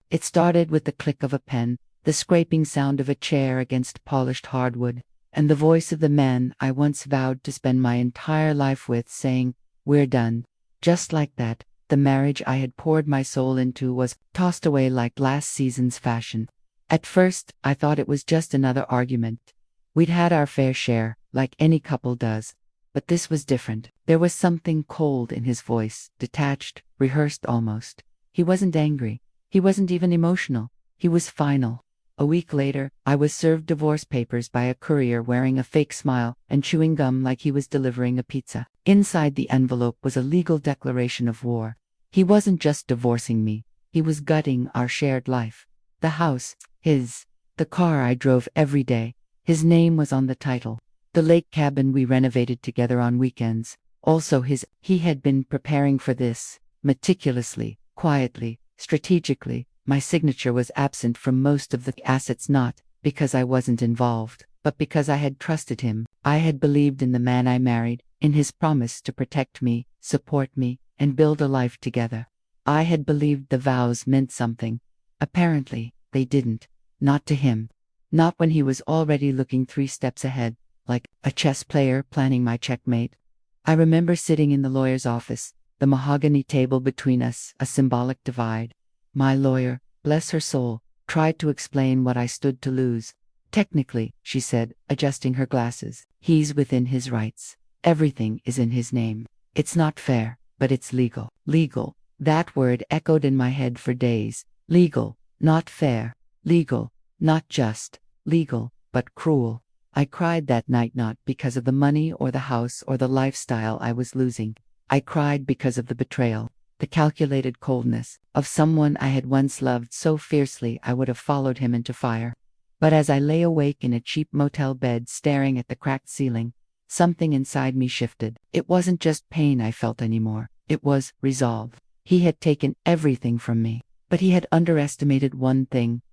It started with the click of a pen, the scraping sound of a chair against polished hardwood, and the voice of the man I once vowed to spend my entire life with saying, "We're done." Just like that, the marriage I had poured my soul into was tossed away like last season's fashion. At first, I thought it was just another argument. We'd had our fair share, like any couple does. But this was different. There was something cold in his voice, detached, rehearsed almost. He wasn't angry. He wasn't even emotional. He was final. A week later, I was served divorce papers by a courier wearing a fake smile and chewing gum like he was delivering a pizza. Inside the envelope was a legal declaration of war. He wasn't just divorcing me. He was gutting our shared life. The house, his. The car I drove every day. His name was on the title. The lake cabin we renovated together on weekends. Also his. He had been preparing for this, meticulously, quietly, strategically. My signature was absent from most of the assets, not because I wasn't involved, but because I had trusted him. I had believed in the man I married, in his promise to protect me, support me, and build a life together. I had believed the vows meant something. Apparently, they didn't. Not to him. Not when he was already looking 3 steps ahead, like a chess player planning my checkmate. I remember sitting in the lawyer's office, the mahogany table between us, a symbolic divide. My lawyer, bless her soul, tried to explain what I stood to lose. Technically, she said, adjusting her glasses, he's within his rights. Everything is in his name. It's not fair, but it's legal. Legal. That word echoed in my head for days. Legal, not fair. Legal, not just. Legal, but cruel. I cried that night not because of the money or the house or the lifestyle I was losing. I cried because of the betrayal. The calculated coldness of someone I had once loved so fiercely I would have followed him into fire. But as I lay awake in a cheap motel bed staring at the cracked ceiling, something inside me shifted. It wasn't just pain I felt anymore. It was resolve. He had taken everything from me, but he had underestimated one thing.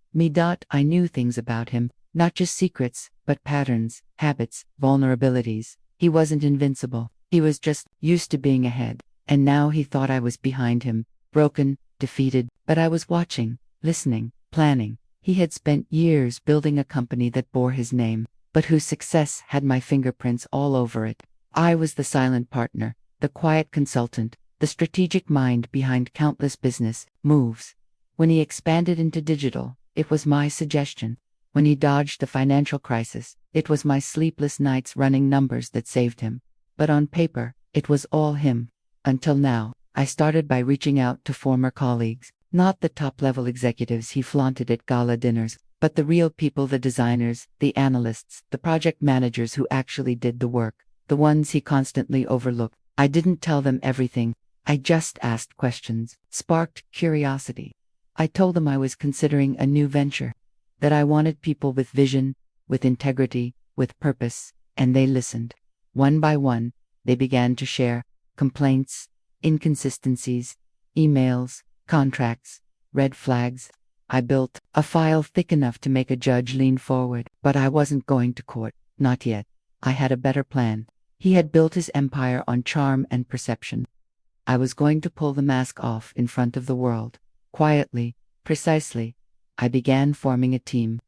I knew things about him, not just secrets, but patterns, habits, vulnerabilities. He wasn't invincible. He was just used to being ahead. And now he thought I was behind him, broken, defeated, but I was watching, listening, planning. He had spent years building a company that bore his name, but whose success had my fingerprints all over it. I was the silent partner, the quiet consultant, the strategic mind behind countless business moves. When he expanded into digital, it was my suggestion. When he dodged the financial crisis, it was my sleepless nights running numbers that saved him. But on paper, it was all him. Until now, I started by reaching out to former colleagues, not the top-level executives he flaunted at gala dinners, but the real people, the designers, the analysts, the project managers who actually did the work, the ones he constantly overlooked. I didn't tell them everything. I just asked questions, sparked curiosity. I told them I was considering a new venture, that I wanted people with vision, with integrity, with purpose, and they listened. One by one, they began to share complaints, inconsistencies, emails, contracts, red flags. I built a file thick enough to make a judge lean forward, but I wasn't going to court, not yet. I had a better plan. He had built his empire on charm and perception. I was going to pull the mask off in front of the world. Quietly, precisely, I began forming a team.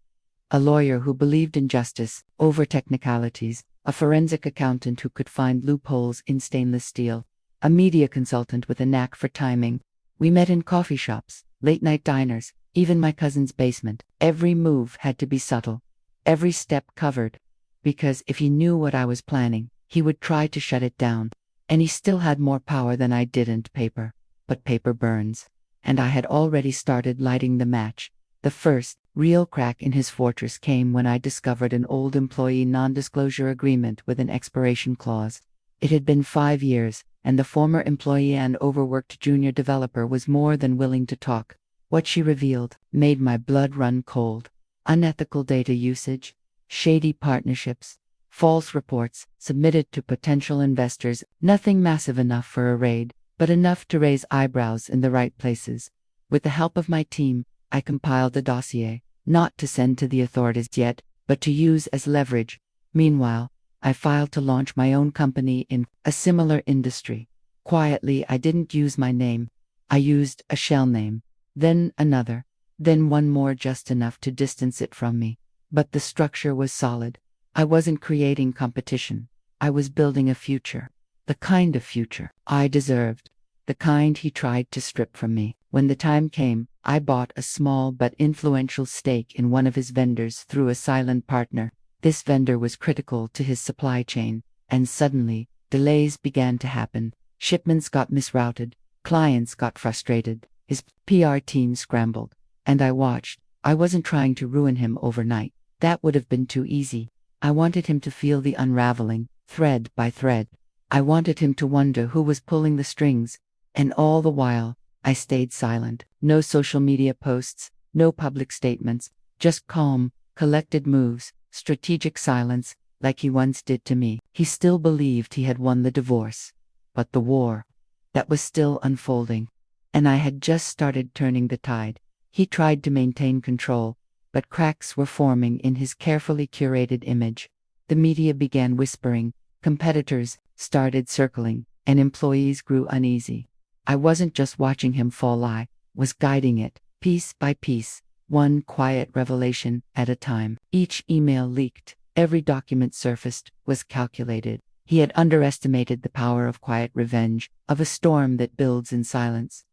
A lawyer who believed in justice over technicalities, a forensic accountant who could find loopholes in stainless steel, a media consultant with a knack for timing. We met in coffee shops, late-night diners, even my cousin's basement. Every move had to be subtle, every step covered, because if he knew what I was planning, he would try to shut it down. And he still had more power than I didn't. Paper. But paper burns. And I had already started lighting the match. The first real crack in his fortress came when I discovered an old employee non-disclosure agreement with an expiration clause. It had been 5 years, and the former employee and overworked junior developer was more than willing to talk. What she revealed made my blood run cold. Unethical data usage, shady partnerships, false reports submitted to potential investors, nothing massive enough for a raid, but enough to raise eyebrows in the right places. With the help of my team, I compiled a dossier, not to send to the authorities yet, but to use as leverage. Meanwhile, I filed to launch my own company in a similar industry. Quietly, I didn't use my name. I used a shell name, then another. then one more just enough to distance it from me. But the structure was solid. I wasn't creating competition. I was building a future. The kind of future I deserved. The kind he tried to strip from me. When the time came, I bought a small but influential stake in one of his vendors through a silent partner. This vendor was critical to his supply chain, and suddenly, delays began to happen. Shipments got misrouted, clients got frustrated, his PR team scrambled, and I watched. I wasn't trying to ruin him overnight. That would have been too easy. I wanted him to feel the unraveling, thread by thread. I wanted him to wonder who was pulling the strings, and all the while, I stayed silent. No social media posts, no public statements, just calm, collected moves, strategic silence, like he once did to me. He still believed he had won the divorce. But the war, that was still unfolding. And I had just started turning the tide. He tried to maintain control, but cracks were forming in his carefully curated image. The media began whispering, competitors started circling, and employees grew uneasy. I wasn't just watching him fall, I was guiding it, piece by piece, one quiet revelation at a time. Each email leaked, every document surfaced, was calculated. He had underestimated the power of quiet revenge, of a storm that builds in silence.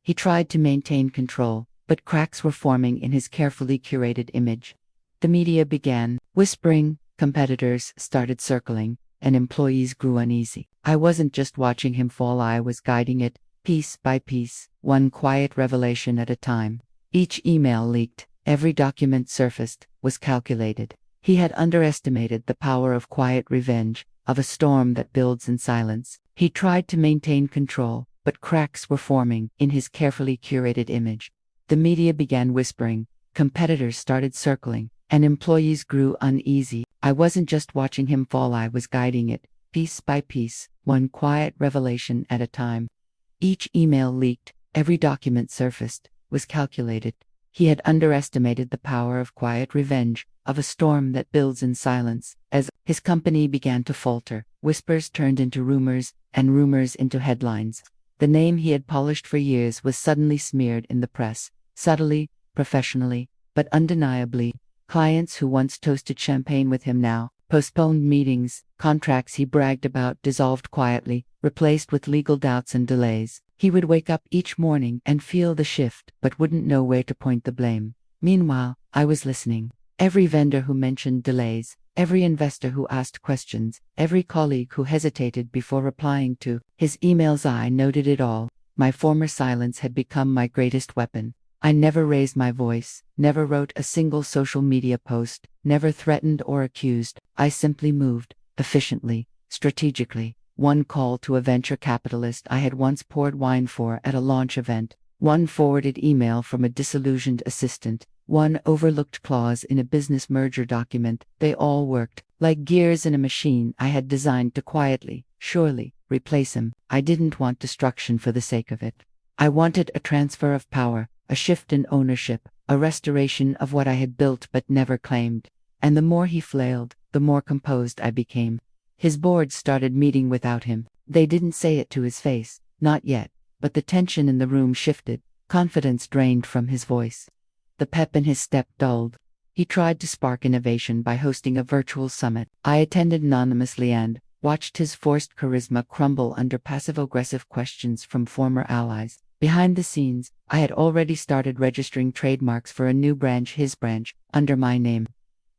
He tried to maintain control, but cracks were forming in his carefully curated image. The media began whispering, competitors started circling, and employees grew uneasy. I wasn't just watching him fall, I was guiding it, piece by piece, one quiet revelation at a time. Each email leaked, every document surfaced, was calculated. He had underestimated the power of quiet revenge, of a storm that builds in silence. He tried to maintain control, but cracks were forming in his carefully curated image. The media began whispering, competitors started circling, and employees grew uneasy. I wasn't just watching him fall, I was guiding it, piece by piece, one quiet revelation at a time. Each email leaked, every document surfaced, was calculated. He had underestimated the power of quiet revenge, of a storm that builds in silence. As his company began to falter, whispers turned into rumors, and rumors into headlines. The name he had polished for years was suddenly smeared in the press, subtly, professionally, but undeniably. Clients who once toasted champagne with him now postponed meetings. Contracts he bragged about dissolved quietly, replaced with legal doubts and delays. He would wake up each morning and feel the shift, but wouldn't know where to point the blame. Meanwhile, I was listening. Every vendor who mentioned delays, every investor who asked questions, every colleague who hesitated before replying to his emails, I noted it all. My former silence had become my greatest weapon. I never raised my voice, never wrote a single social media post, never threatened or accused. I simply moved, efficiently, strategically. One call to a venture capitalist I had once poured wine for at a launch event, one forwarded email from a disillusioned assistant, one overlooked clause in a business merger document. They all worked, like gears in a machine I had designed to quietly, surely, replace him. I didn't want destruction for the sake of it. I wanted a transfer of power, a shift in ownership, a restoration of what I had built but never claimed. And the more he flailed, the more composed I became. His board started meeting without him. They didn't say it to his face, not yet, but the tension in the room shifted, confidence drained from his voice. The pep in his step dulled. He tried to spark innovation by hosting a virtual summit. I attended anonymously and watched his forced charisma crumble under passive-aggressive questions from former allies. Behind the scenes, I had already started registering trademarks for a new branch, his branch, under my name.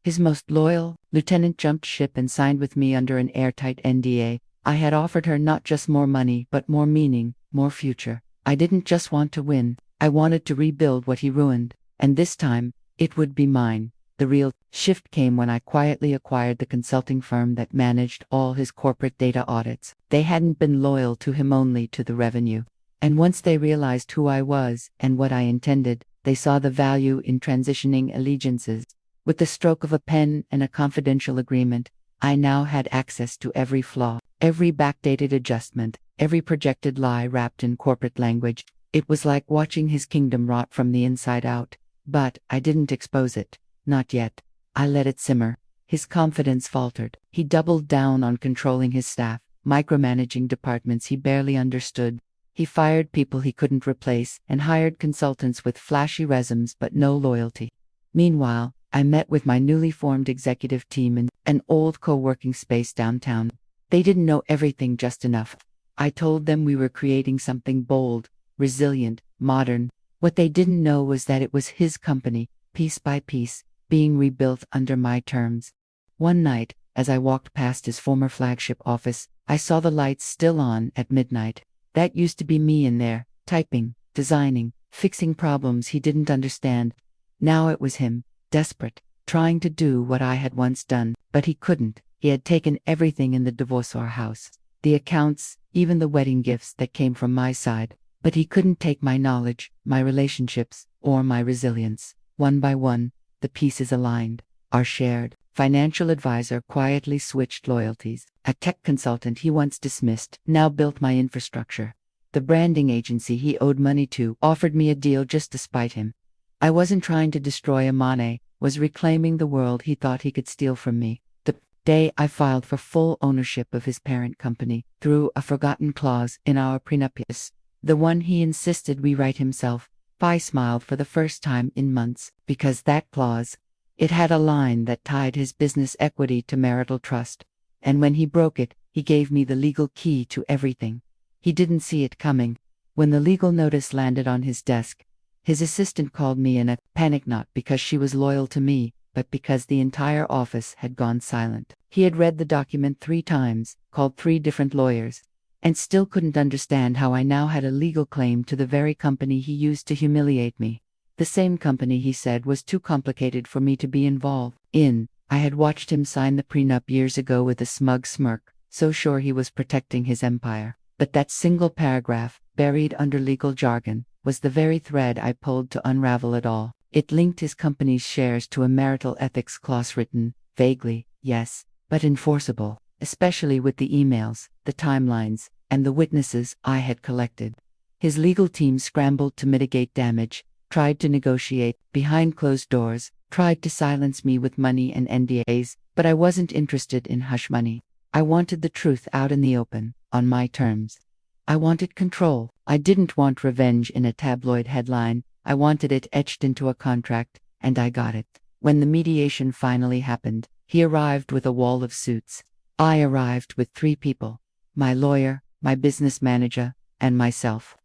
His most loyal lieutenant jumped ship and signed with me under an airtight NDA. I had offered her not just more money, but more meaning, more future. I didn't just want to win, I wanted to rebuild what he ruined. And this time, it would be mine. The real shift came when I quietly acquired the consulting firm that managed all his corporate data audits. They hadn't been loyal to him, only to the revenue. And once they realized who I was and what I intended, they saw the value in transitioning allegiances. With the stroke of a pen and a confidential agreement, I now had access to every flaw, every backdated adjustment, every projected lie wrapped in corporate language. It was like watching his kingdom rot from the inside out. But I didn't expose it. Not yet. I let it simmer. His confidence faltered. He doubled down on controlling his staff, micromanaging departments he barely understood. He fired people he couldn't replace and hired consultants with flashy resumes but no loyalty. Meanwhile, I met with my newly formed executive team in an old co-working space downtown. They didn't know everything just enough. I told them we were creating something bold, resilient, modern. What they didn't know was that it was his company, piece by piece, being rebuilt under my terms. One night, as I walked past his former flagship office, I saw the lights still on at midnight. That used to be me in there, typing, designing, fixing problems he didn't understand. Now it was him, desperate, trying to do what I had once done, but he couldn't. He had taken everything in the divorce house, the accounts, even the wedding gifts that came from my side. But he couldn't take my knowledge, my relationships, or my resilience. One by one, the pieces aligned. Our shared financial advisor quietly switched loyalties. A tech consultant he once dismissed now built my infrastructure. The branding agency he owed money to offered me a deal just to spite him. I wasn't trying to destroy Amane, was reclaiming the world he thought he could steal from me. The day I filed for full ownership of his parent company, through a forgotten clause in our prenuptials, the one he insisted we write himself, I smiled for the first time in months, because that clause, it had a line that tied his business equity to marital trust. And when he broke it, he gave me the legal key to everything. He didn't see it coming. When the legal notice landed on his desk, his assistant called me in a panic, not because she was loyal to me, but because the entire office had gone silent. He had read the document 3 times, called 3 different lawyers, and still couldn't understand how I now had a legal claim to the very company he used to humiliate me. The same company he said was too complicated for me to be involved in. I had watched him sign the prenup years ago with a smug smirk, so sure he was protecting his empire. But that single paragraph, buried under legal jargon, was the very thread I pulled to unravel it all. It linked his company's shares to a marital ethics clause written, vaguely, yes, but enforceable, especially with the emails, the timelines, and the witnesses I had collected. His legal team scrambled to mitigate damage, tried to negotiate behind closed doors, tried to silence me with money and NDAs, but I wasn't interested in hush money. I wanted the truth out in the open, on my terms. I wanted control. I didn't want revenge in a tabloid headline. I wanted it etched into a contract, and I got it. When the mediation finally happened, he arrived with a wall of suits. I arrived with 3 people: my lawyer, my business manager, and myself.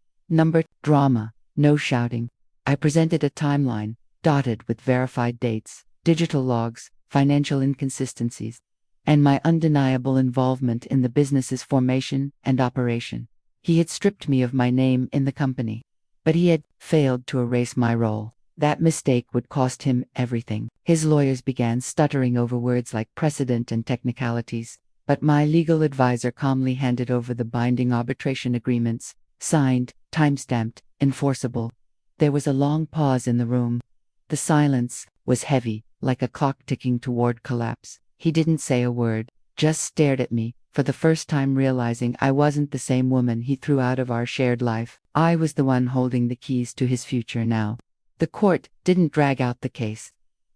Drama, no shouting. I presented a timeline, dotted with verified dates, digital logs, financial inconsistencies, and my undeniable involvement in the business's formation and operation. He had stripped me of my name in the company, but he had failed to erase my role. That mistake would cost him everything. His lawyers began stuttering over words like precedent and technicalities, but my legal advisor calmly handed over the binding arbitration agreements, signed, time-stamped, enforceable. There was a long pause in the room. The silence was heavy, like a clock ticking toward collapse. He didn't say a word, just stared at me, for the first time realizing I wasn't the same woman he threw out of our shared life. I was the one holding the keys to his future now. The court didn't drag out the case.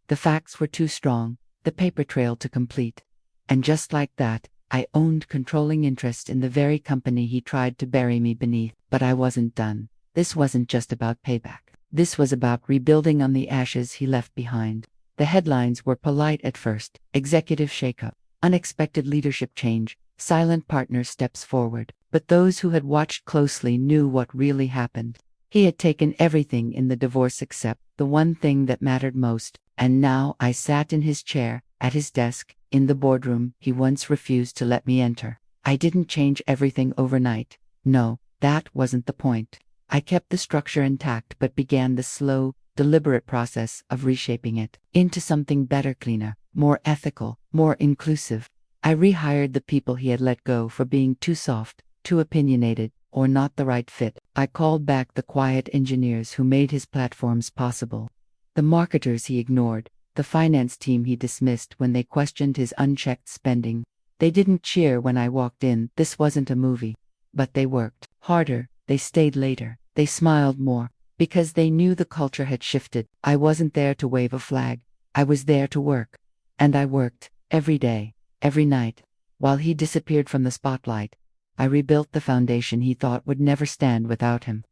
The facts were too strong, the paper trail to complete. And just like that, I owned controlling interest in the very company he tried to bury me beneath. But I wasn't done. This wasn't just about payback. This was about rebuilding on the ashes he left behind. The headlines were polite at first: executive shakeup, unexpected leadership change, silent partner steps forward. But those who had watched closely knew what really happened. He had taken everything in the divorce except the one thing that mattered most, and now I sat in his chair, at his desk, in the boardroom he once refused to let me enter. I didn't change everything overnight. No, that wasn't the point. I kept the structure intact but began the slow, deliberate process of reshaping it into something better, cleaner, more ethical, more inclusive. I rehired the people he had let go for being too soft, too opinionated, or not the right fit. I called back the quiet engineers who made his platforms possible. The marketers he ignored, the finance team he dismissed when they questioned his unchecked spending. They didn't cheer when I walked in. This wasn't a movie. But they worked harder, they stayed later, they smiled more, because they knew the culture had shifted. I wasn't there to wave a flag. I was there to work. And I worked, every day, every night. While he disappeared from the spotlight, I rebuilt the foundation he thought would never stand without him.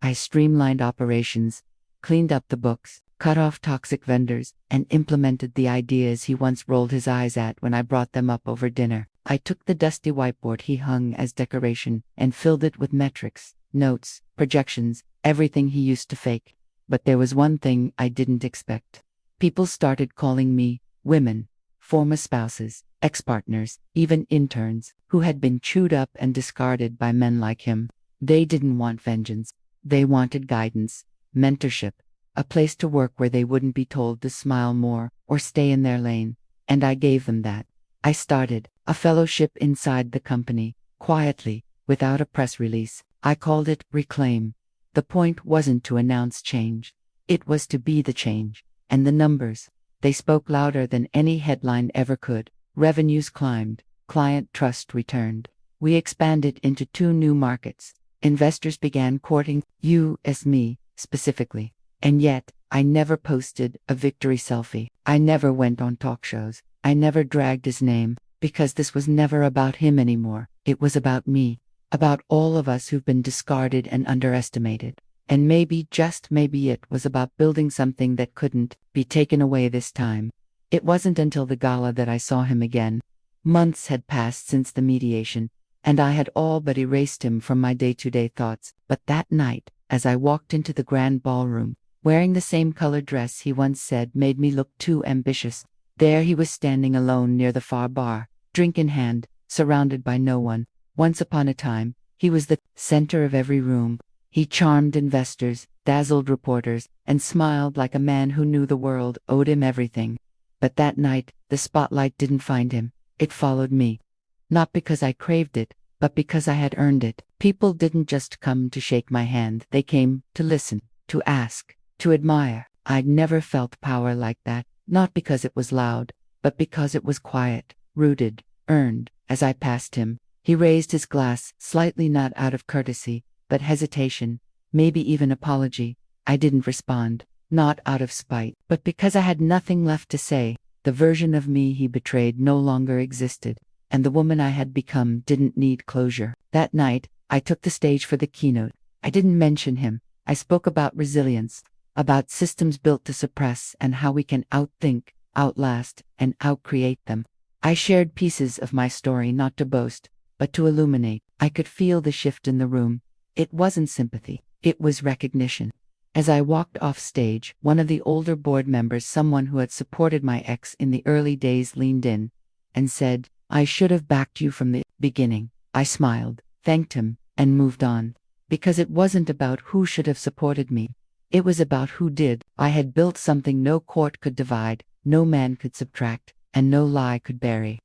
I streamlined operations, cleaned up the books, cut off toxic vendors, and implemented the ideas he once rolled his eyes at when I brought them up over dinner. I took the dusty whiteboard he hung as decoration and filled it with metrics, notes, projections, everything he used to fake. But there was one thing I didn't expect. People started calling me women, former spouses, ex-partners, even interns, who had been chewed up and discarded by men like him. They didn't want vengeance. They wanted guidance, mentorship, a place to work where they wouldn't be told to smile more or stay in their lane. And I gave them that. I started a fellowship inside the company, quietly, without a press release. I called it Reclaim. The point wasn't to announce change. It was to be the change. And the numbers, they spoke louder than any headline ever could. Revenues climbed. Client trust returned. We expanded into 2 new markets. Investors began courting you as me, specifically. And yet, I never posted a victory selfie. I never went on talk shows. I never dragged his name, because this was never about him anymore. It was about me. About all of us who've been discarded and underestimated. And maybe, just maybe, it was about building something that couldn't be taken away this time. It wasn't until the gala that I saw him again. Months had passed since the mediation, and I had all but erased him from my day-to-day thoughts. But that night, as I walked into the grand ballroom, wearing the same colored dress he once said made me look too ambitious, there he was standing alone near the far bar, drink in hand, surrounded by no one. Once upon a time, he was the center of every room. He charmed investors, dazzled reporters, and smiled like a man who knew the world owed him everything. But that night, the spotlight didn't find him. It followed me. Not because I craved it, but because I had earned it. People didn't just come to shake my hand. They came to listen, to ask, to admire. I'd never felt power like that, not because it was loud, but because it was quiet, rooted, earned. As I passed him, he raised his glass, slightly, not out of courtesy, but hesitation, maybe even apology. I didn't respond, not out of spite, but because I had nothing left to say. The version of me he betrayed no longer existed, and the woman I had become didn't need closure. That night, I took the stage for the keynote. I didn't mention him. I spoke about resilience, about systems built to suppress and how we can outthink, outlast, and outcreate them. I shared pieces of my story not to boast, but to illuminate. I could feel the shift in the room. It wasn't sympathy. It was recognition. As I walked off stage, one of the older board members, someone who had supported my ex in the early days, leaned in and said, "I should have backed you from the beginning." I smiled, thanked him, and moved on. Because it wasn't about who should have supported me. It was about who did. I had built something no court could divide, no man could subtract, and no lie could bury.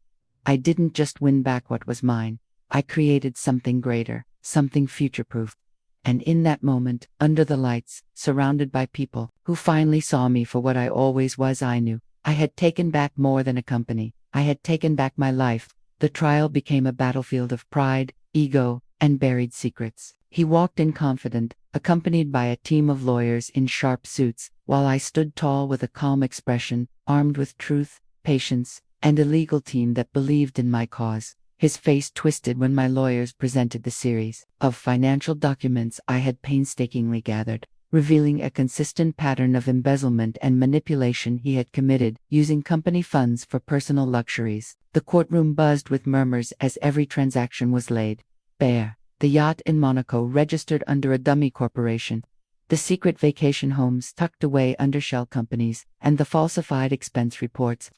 I didn't just win back what was mine. I created something greater, something future-proof. And in that moment, under the lights, surrounded by people who finally saw me for what I always was, I knew I had taken back more than a company. I had taken back my life. The trial became a battlefield of pride, ego, and buried secrets. He walked in confident, accompanied by a team of lawyers in sharp suits, while I stood tall with a calm expression, armed with truth, patience, and a legal team that believed in my cause. His face twisted when my lawyers presented the series of financial documents I had painstakingly gathered, revealing a consistent pattern of embezzlement and manipulation he had committed, using company funds for personal luxuries. The courtroom buzzed with murmurs as every transaction was laid bare. The yacht in Monaco registered under a dummy corporation, the secret vacation homes tucked away under shell companies, and the falsified expense reports.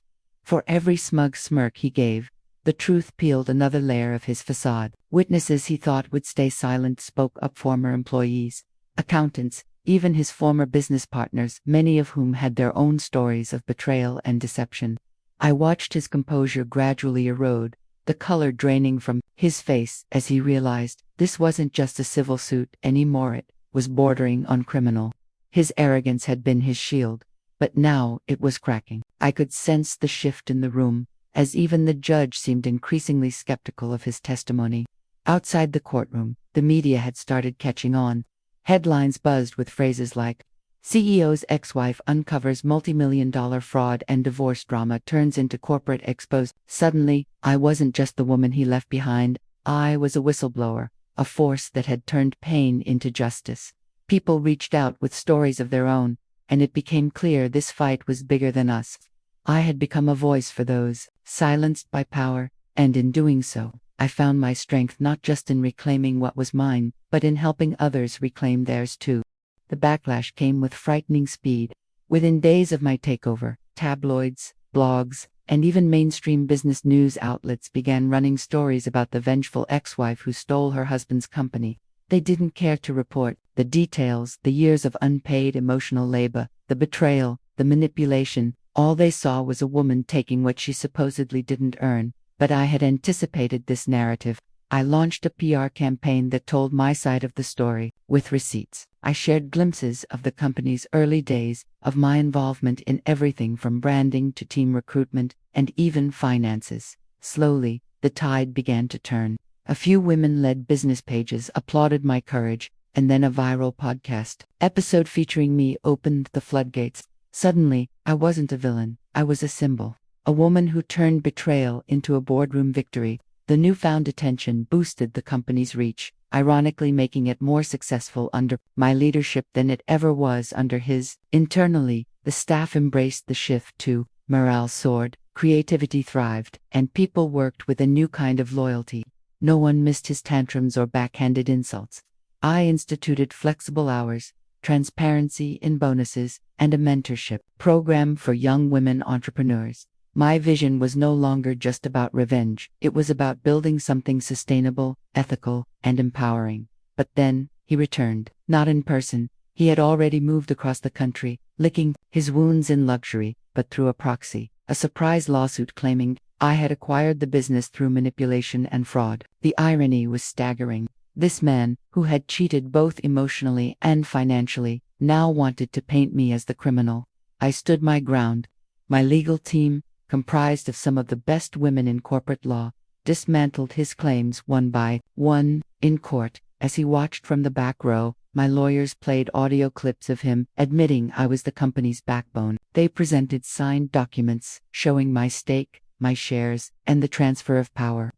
For every smug smirk he gave, the truth peeled another layer of his facade. Witnesses he thought would stay silent spoke up: former employees, accountants, even his former business partners, many of whom had their own stories of betrayal and deception. I watched his composure gradually erode, the color draining from his face as he realized this wasn't just a civil suit anymore, it was bordering on criminal. His arrogance had been his shield, but now it was cracking. I could sense the shift in the room, as even the judge seemed increasingly skeptical of his testimony. Outside the courtroom, the media had started catching on. Headlines buzzed with phrases like, "CEO's ex-wife uncovers multi-million-dollar fraud and divorce drama turns into corporate expose." Suddenly, I wasn't just the woman he left behind. I was a whistleblower, a force that had turned pain into justice. People reached out with stories of their own, and it became clear this fight was bigger than us. I had become a voice for those silenced by power, and in doing so, I found my strength not just in reclaiming what was mine, but in helping others reclaim theirs too. The backlash came with frightening speed. Within days of my takeover, tabloids, blogs, and even mainstream business news outlets began running stories about the vengeful ex-wife who stole her husband's company. They didn't care to report the details, the years of unpaid emotional labor, the betrayal, the manipulation. All they saw was a woman taking what she supposedly didn't earn. But I had anticipated this narrative. I launched a PR campaign that told my side of the story, with receipts. I shared glimpses of the company's early days, of my involvement in everything from branding to team recruitment, and even finances. Slowly, the tide began to turn. A few women-led business pages applauded my courage, and then a viral podcast episode featuring me opened the floodgates. Suddenly, I wasn't a villain, I was a symbol. A woman who turned betrayal into a boardroom victory. The newfound attention boosted the company's reach, ironically making it more successful under my leadership than it ever was under his. Internally, the staff embraced the shift too. Morale soared, creativity thrived, and people worked with a new kind of loyalty. No one missed his tantrums or backhanded insults. I instituted flexible hours, transparency in bonuses, and a mentorship program for young women entrepreneurs. My vision was no longer just about revenge, it was about building something sustainable, ethical, and empowering. But then, he returned, not in person. He had already moved across the country, licking his wounds in luxury, but through a proxy, a surprise lawsuit claiming I had acquired the business through manipulation and fraud. The irony was staggering. This man, who had cheated both emotionally and financially, now wanted to paint me as the criminal. I stood my ground. My legal team, comprised of some of the best women in corporate law, dismantled his claims one by one. In court, as he watched from the back row, my lawyers played audio clips of him admitting I was the company's backbone. They presented signed documents showing my stake, my shares, and the transfer of power.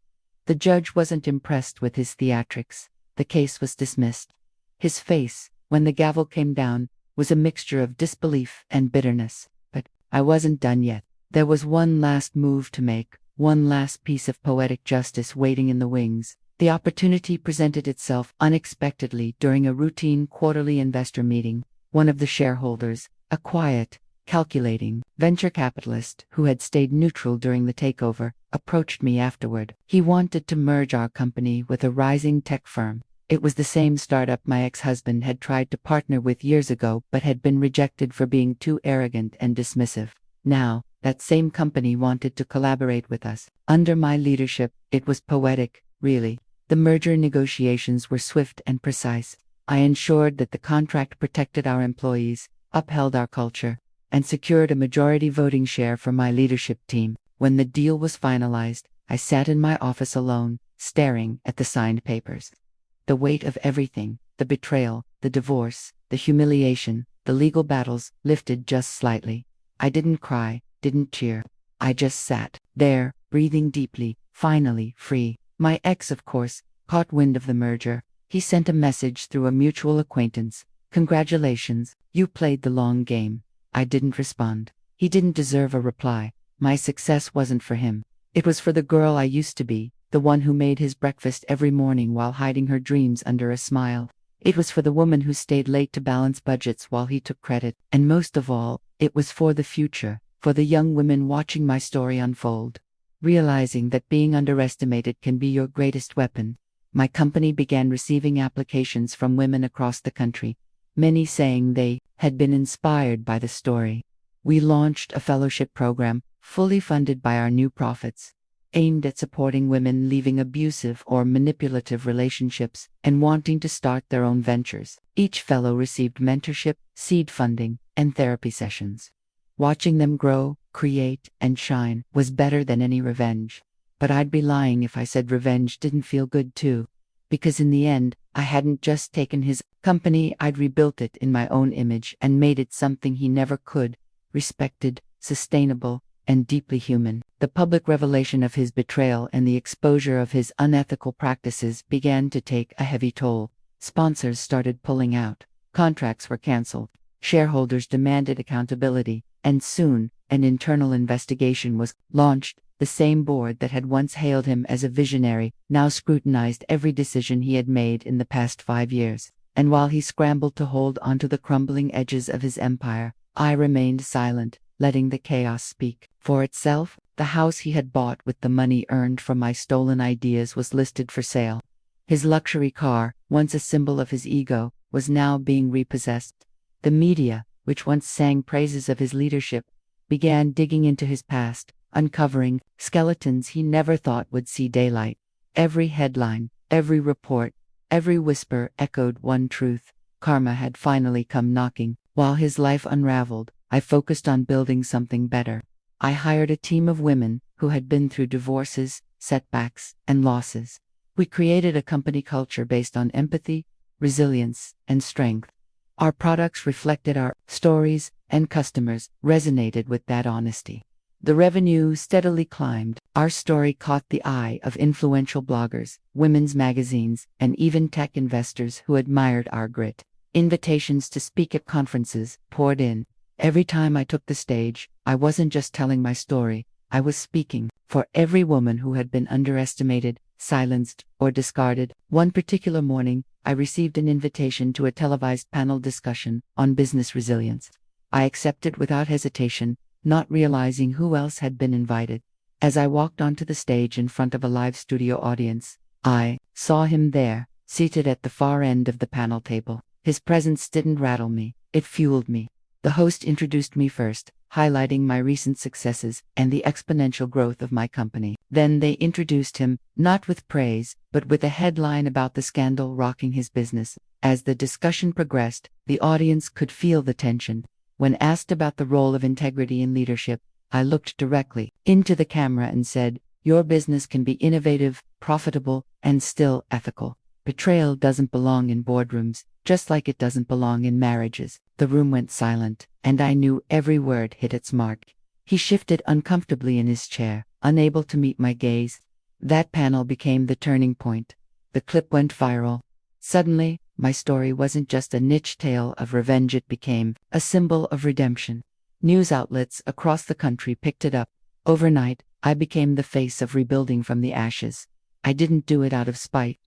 The judge wasn't impressed with his theatrics. The case was dismissed. His face, when the gavel came down, was a mixture of disbelief and bitterness. But I wasn't done yet. There was one last move to make, one last piece of poetic justice waiting in the wings. The opportunity presented itself unexpectedly during a routine quarterly investor meeting. One of the shareholders, a quiet, calculating venture capitalist who had stayed neutral during the takeover, approached me afterward. He wanted to merge our company with a rising tech firm. It was the same startup my ex-husband had tried to partner with years ago but had been rejected for being too arrogant and dismissive. Now, that same company wanted to collaborate with us. Under my leadership, it was poetic, really. The merger negotiations were swift and precise. I ensured that the contract protected our employees, upheld our culture, and secured a majority voting share for my leadership team. When the deal was finalized, I sat in my office alone, staring at the signed papers. The weight of everything, the betrayal, the divorce, the humiliation, the legal battles, lifted just slightly. I didn't cry, didn't cheer. I just sat there, breathing deeply, finally free. My ex, of course, caught wind of the merger. He sent a message through a mutual acquaintance. "Congratulations, you played the long game." I didn't respond. He didn't deserve a reply. My success wasn't for him. It was for the girl I used to be, the one who made his breakfast every morning while hiding her dreams under a smile. It was for the woman who stayed late to balance budgets while he took credit. And most of all, it was for the future, for the young women watching my story unfold. Realizing that being underestimated can be your greatest weapon, my company began receiving applications from women across the country, many saying they had been inspired by the story. We launched a fellowship program, fully funded by our new profits, aimed at supporting women leaving abusive or manipulative relationships and wanting to start their own ventures. Each fellow received mentorship, seed funding, and therapy sessions. Watching them grow, create, and shine was better than any revenge. But I'd be lying if I said revenge didn't feel good too. Because in the end, I hadn't just taken his company, I'd rebuilt it in my own image and made it something he never could. Respected, sustainable, and deeply human. The public revelation of his betrayal and the exposure of his unethical practices began to take a heavy toll. Sponsors started pulling out, contracts were canceled, shareholders demanded accountability, and soon, an internal investigation was launched. The same board that had once hailed him as a visionary now scrutinized every decision he had made in the past 5 years. And while he scrambled to hold onto the crumbling edges of his empire, I remained silent, letting the chaos speak for itself. The house he had bought with the money earned from my stolen ideas was listed for sale. His luxury car, once a symbol of his ego, was now being repossessed. The media, which once sang praises of his leadership, began digging into his past, uncovering skeletons he never thought would see daylight. Every headline, every report, every whisper echoed one truth: karma had finally come knocking. While his life unraveled, I focused on building something better. I hired a team of women who had been through divorces, setbacks, and losses. We created a company culture based on empathy, resilience, and strength. Our products reflected our stories, and customers resonated with that honesty. The revenue steadily climbed. Our story caught the eye of influential bloggers, women's magazines, and even tech investors who admired our grit. Invitations to speak at conferences poured in. Every time I took the stage, I wasn't just telling my story, I was speaking for every woman who had been underestimated, silenced, or discarded. One particular morning, I received an invitation to a televised panel discussion on business resilience. I accepted without hesitation, not realizing who else had been invited. As I walked onto the stage in front of a live studio audience, I saw him there, seated at the far end of the panel table. His presence didn't rattle me, it fueled me. The host introduced me first, highlighting my recent successes and the exponential growth of my company. Then they introduced him, not with praise, but with a headline about the scandal rocking his business. As the discussion progressed, the audience could feel the tension. When asked about the role of integrity in leadership, I looked directly into the camera and said, "Your business can be innovative, profitable, and still ethical. Betrayal doesn't belong in boardrooms, just like it doesn't belong in marriages." The room went silent, and I knew every word hit its mark. He shifted uncomfortably in his chair, unable to meet my gaze. That panel became the turning point. The clip went viral. Suddenly, my story wasn't just a niche tale of revenge, it became a symbol of redemption. News outlets across the country picked it up. Overnight, I became the face of rebuilding from the ashes. I didn't do it out of spite.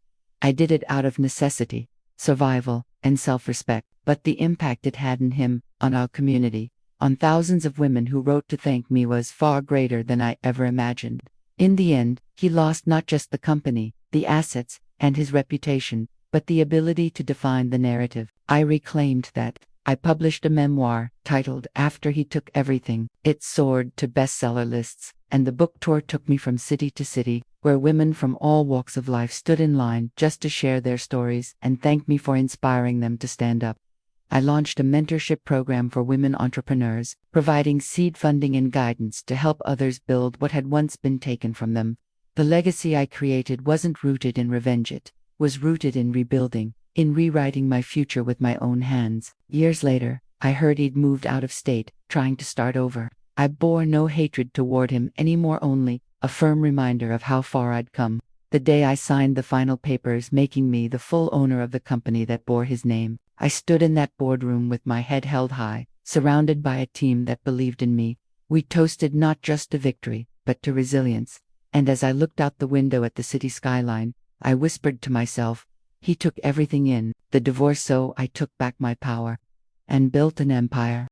I did it out of necessity, survival, and self-respect. But the impact it had on him, on our community, on thousands of women who wrote to thank me was far greater than I ever imagined. In the end, he lost not just the company, the assets, and his reputation, but the ability to define the narrative. I reclaimed that. I published a memoir titled "After He Took Everything." It soared to bestseller lists, and the book tour took me from city to city, where women from all walks of life stood in line just to share their stories and thank me for inspiring them to stand up. I launched a mentorship program for women entrepreneurs, providing seed funding and guidance to help others build what had once been taken from them. The legacy I created wasn't rooted in revenge, it was rooted in rebuilding, in rewriting my future with my own hands. Years later, I heard he'd moved out of state, trying to start over. I bore no hatred toward him anymore, only a firm reminder of how far I'd come. The day I signed the final papers making me the full owner of the company that bore his name, I stood in that boardroom with my head held high, surrounded by a team that believed in me. We toasted not just to victory, but to resilience. And as I looked out the window at the city skyline, I whispered to myself, he took everything in, the divorce, so I took back my power and built an empire.